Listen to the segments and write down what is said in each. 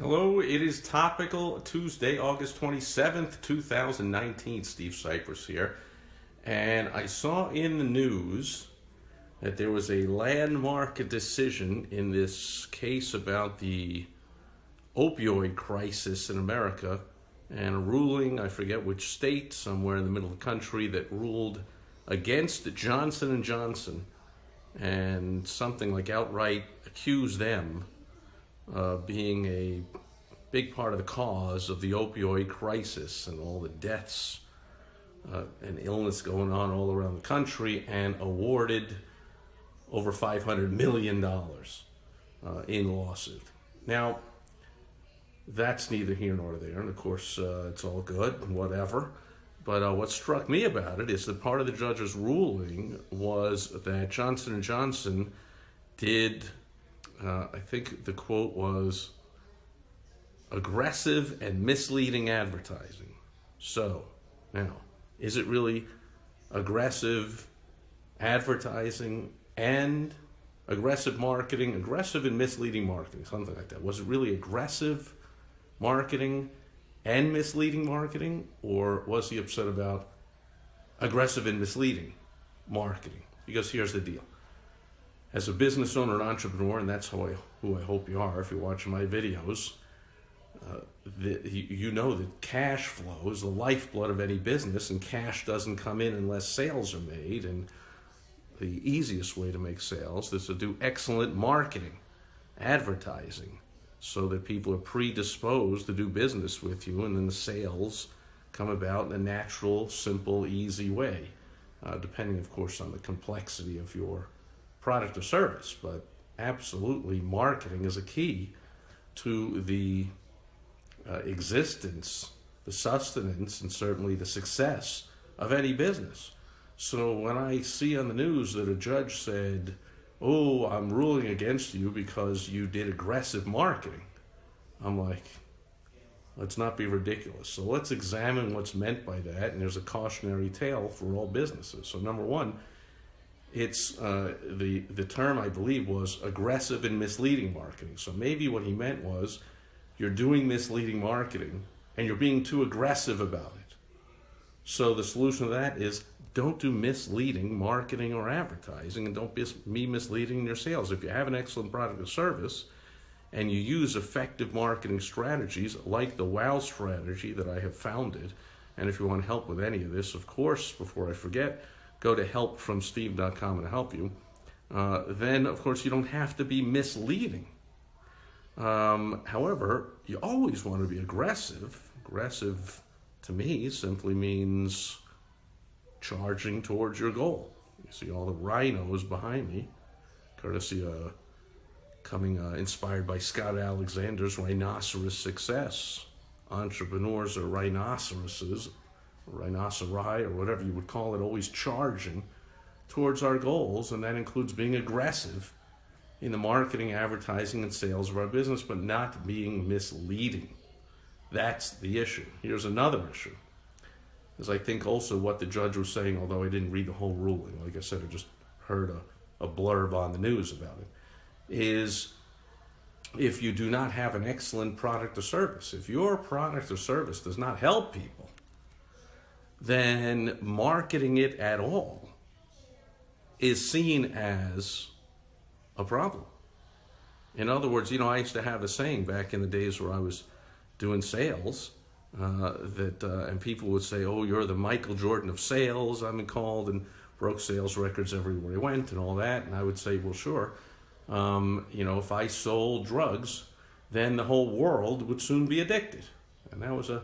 Hello, it is Topical Tuesday, August 27th, 2019. Steve Sipress here. And I saw in the news that there was a landmark decision in this case about the opioid crisis in America, and a ruling, I forget which state, somewhere in the middle of the country, that ruled against Johnson & Johnson and something like outright accused them being a big part of the cause of the opioid crisis and all the deaths and illness going on all around the country, and awarded over $500 million in lawsuit. Now, that's neither here nor there, and of course it's all good, whatever. But what struck me about it is that part of the judge's ruling was that Johnson & Johnson did, I think the quote was, aggressive and misleading advertising. So, now, is it really aggressive advertising and aggressive marketing, aggressive and misleading marketing, something like that? Was it really aggressive marketing and misleading marketing, or was he upset about aggressive and misleading marketing? Because here's the deal. As a business owner and entrepreneur, and that's who I hope you are if you're watching my videos, you know that cash flow is the lifeblood of any business, and cash doesn't come in unless sales are made. And the easiest way to make sales is to do excellent marketing, advertising, so that people are predisposed to do business with you, and then the sales come about in a natural, simple, easy way, depending, of course, on the complexity of your product or service. But absolutely, marketing is a key to the existence, the sustenance, and certainly the success of any business. So when I see on the news that a judge said, "Oh, I'm ruling against you because you did aggressive marketing," I'm like, let's not be ridiculous. So let's examine what's meant by that, and there's a cautionary tale for all businesses. So number one, it's the term, I believe, was aggressive and misleading marketing. So maybe what he meant was you're doing misleading marketing and you're being too aggressive about it. So the solution to that is don't do misleading marketing or advertising, and don't be misleading in your sales. If you have an excellent product or service and you use effective marketing strategies like the WOW strategy that I have founded, and if you want help with any of this, of course, before I forget, go to helpfromsteve.com and help you. Then, of course, you don't have to be misleading. However, you always want to be aggressive. Aggressive, to me, simply means charging towards your goal. You see all the rhinos behind me, courtesy inspired by Scott Alexander's Rhinoceros Success. Entrepreneurs are rhinoceroses, rhinoceri, or whatever you would call it, always charging towards our goals, and that includes being aggressive in the marketing, advertising, and sales of our business, but not being misleading. That's the issue. Here's another issue, is I think also what the judge was saying, although I didn't read the whole ruling, like I said, I just heard a blurb on the news about it, is if you do not have an excellent product or service, if your product or service does not help people, then marketing it at all is seen as a problem. In other words, I used to have a saying back in the days where I was doing sales, and people would say, "Oh, you're the Michael Jordan of sales," I'm called, and broke sales records everywhere I went and all that. And I would say, well, sure, if I sold drugs, then the whole world would soon be addicted. And that was a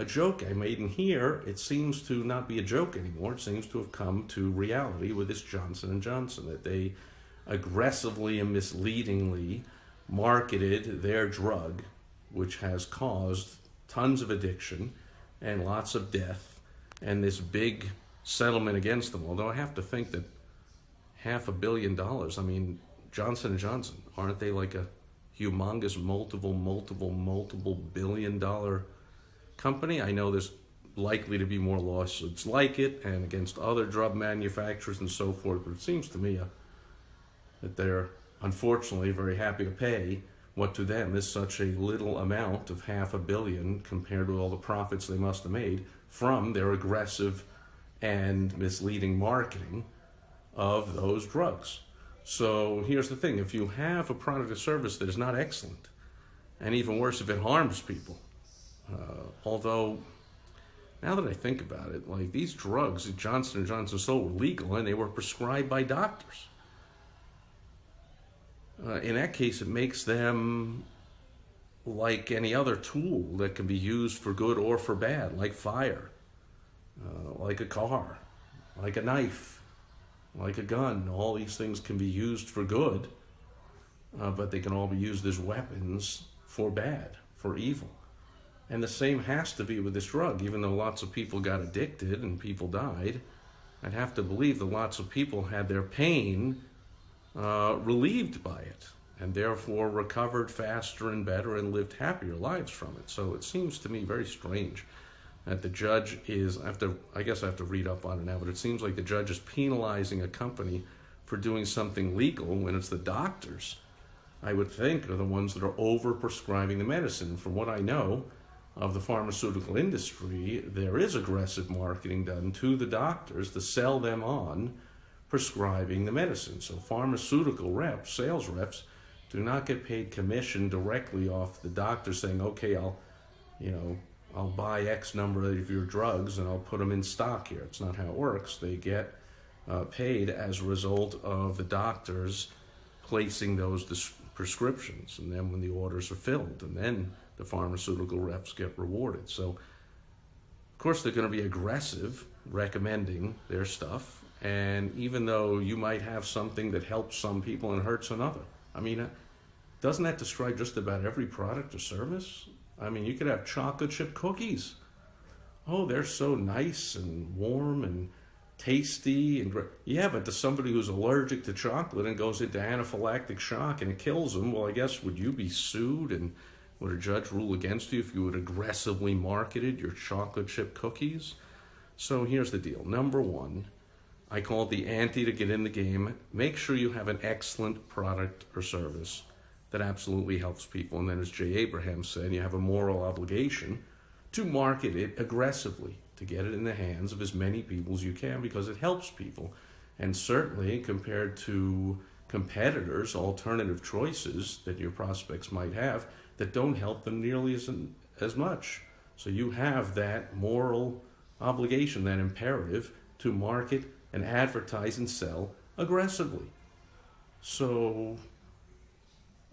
joke I made. And here, it seems to not be a joke anymore. It seems to have come to reality with this Johnson & Johnson, that they aggressively and misleadingly marketed their drug, which has caused tons of addiction and lots of death, and this big settlement against them. Although I have to think that $500 million, I mean, Johnson & Johnson, aren't they like a humongous multiple billion-dollar company? I know there's likely to be more lawsuits like it and against other drug manufacturers and so forth, but it seems to me that they're unfortunately very happy to pay what to them is such a little amount of $500 million compared to all the profits they must have made from their aggressive and misleading marketing of those drugs. So here's the thing: if you have a product or service that is not excellent, and even worse, if it harms people, although now that I think about it, like these drugs that Johnson & Johnson sold were legal and they were prescribed by doctors. In that case, it makes them like any other tool that can be used for good or for bad, like fire, like a car, like a knife, like a gun. All these things can be used for good, but they can all be used as weapons for bad, for evil. And the same has to be with this drug. Even though lots of people got addicted and people died, I'd have to believe that lots of people had their pain relieved by it, and therefore recovered faster and better and lived happier lives from it. So it seems to me very strange that the judge is, I guess I have to read up on it now, but it seems like the judge is penalizing a company for doing something legal when it's the doctors, I would think, are the ones that are over-prescribing the medicine. From what I know of the pharmaceutical industry, there is aggressive marketing done to the doctors to sell them on prescribing the medicine. So pharmaceutical reps, sales reps, do not get paid commission directly off the doctor saying, okay, I'll buy X number of your drugs and I'll put them in stock here. It's not how it works. They get paid as a result of the doctors placing those prescriptions, and then when the orders are filled, and then the pharmaceutical reps get rewarded. So, of course, they're going to be aggressive recommending their stuff. And even though you might have something that helps some people and hurts another, I mean, doesn't that describe just about every product or service? I mean, you could have chocolate chip cookies. Oh, they're so nice and warm and tasty and great. Yeah, but to somebody who's allergic to chocolate and goes into anaphylactic shock and it kills them, well, I guess, would you be sued, and would a judge rule against you if you had aggressively marketed your chocolate chip cookies? So here's the deal. Number one, I call it the ante to get in the game. Make sure you have an excellent product or service that absolutely helps people. And then, as Jay Abraham said, you have a moral obligation to market it aggressively, to get it in the hands of as many people as you can, because it helps people. And certainly, compared to competitors, alternative choices that your prospects might have that don't help them nearly as much. So you have that moral obligation, that imperative, to market and advertise and sell aggressively. So,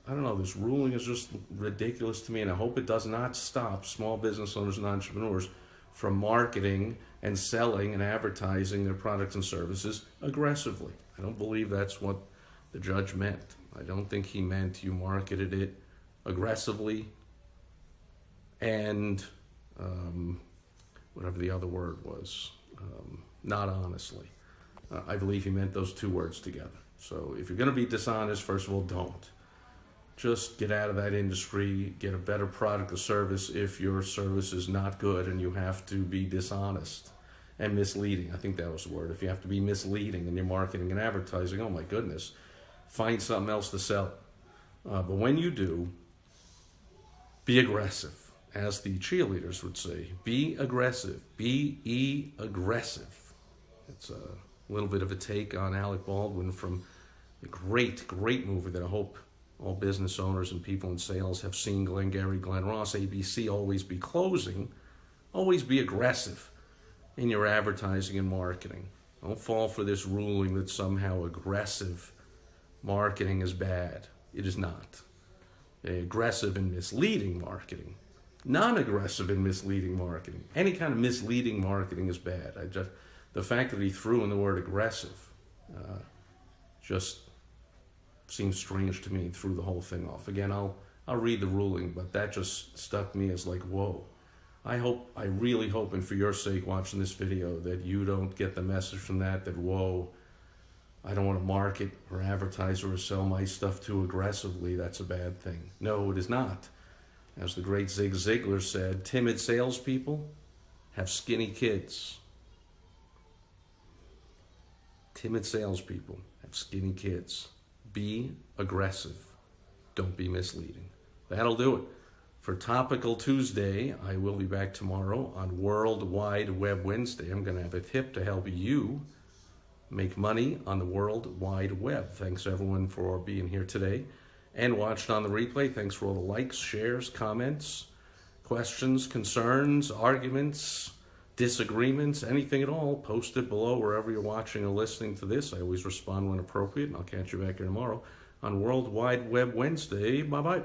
I don't know, this ruling is just ridiculous to me, and I hope it does not stop small business owners and entrepreneurs from marketing and selling and advertising their products and services aggressively. I don't believe that's what the judge meant. I don't think he meant you marketed it aggressively and whatever the other word was, not honestly. I believe he meant those two words together. So if you're going to be dishonest, first of all, don't. Just get out of that industry, get a better product or service if your service is not good and you have to be dishonest and misleading. I think that was the word. If you have to be misleading in your marketing and advertising, oh my goodness, find something else to sell. But when you do, be aggressive. As the cheerleaders would say, be aggressive. Be aggressive. It's a little bit of a take on Alec Baldwin from the great movie that I hope all business owners and people in sales have seen, Glengarry Glen Ross. ABC, always be closing. Always be aggressive in your advertising and marketing. Don't fall for this ruling that somehow aggressive marketing is bad. It is not. Aggressive and misleading marketing. Non-aggressive and misleading marketing. Any kind of misleading marketing is bad. The fact that he threw in the word aggressive just seems strange to me and threw the whole thing off. Again, I'll read the ruling, but that just stuck me as like, whoa. I really hope, and for your sake watching this video, that you don't get the message from that, whoa, I don't want to market or advertise or sell my stuff too aggressively. That's a bad thing. No, it is not. As the great Zig Ziglar said, timid salespeople have skinny kids. Timid salespeople have skinny kids. Be aggressive. Don't be misleading. That'll do it. For Topical Tuesday, I will be back tomorrow on World Wide Web Wednesday. I'm going to have a tip to help you make money on the World Wide Web. Thanks everyone for being here today and watched on the replay. Thanks for all the likes, shares, comments, questions, concerns, arguments, disagreements, anything at all. Post it below wherever you're watching or listening to this. I always respond when appropriate, and I'll catch you back here tomorrow on World Wide Web Wednesday. Bye-bye.